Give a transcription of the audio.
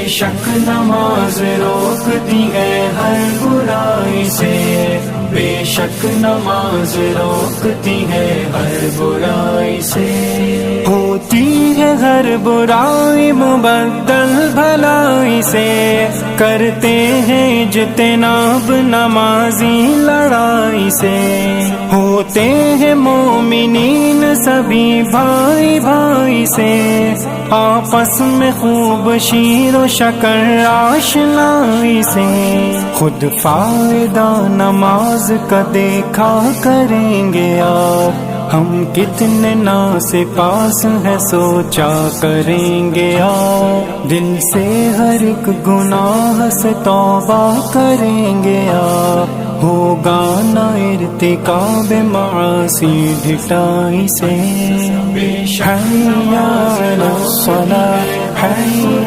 شک نماز روکتی ہے ہر برائی سے، بے شک نماز روکتی ہے ہر برائی سے۔ ہوتی ہے ہر برائی مبدل بھلائی سے، کرتے ہیں اجتناب نمازی لڑائی سے۔ ہوتے ہیں مومنین سبھی بھائی بھائی سے، آپس میں خوب شیر و شکر آشنائی سے۔ خود فائدہ نماز کا دیکھا کریں گے آپ، ہم کتنے ناسپاس ہیں سوچا کریں گے آپ۔ دل سے ہر ایک گناہ سے توبہ کریں گے آپ، ہوگا نہ ارتکاب معاصی ڈھٹائی سے۔ حی علی الصلاۃ، حی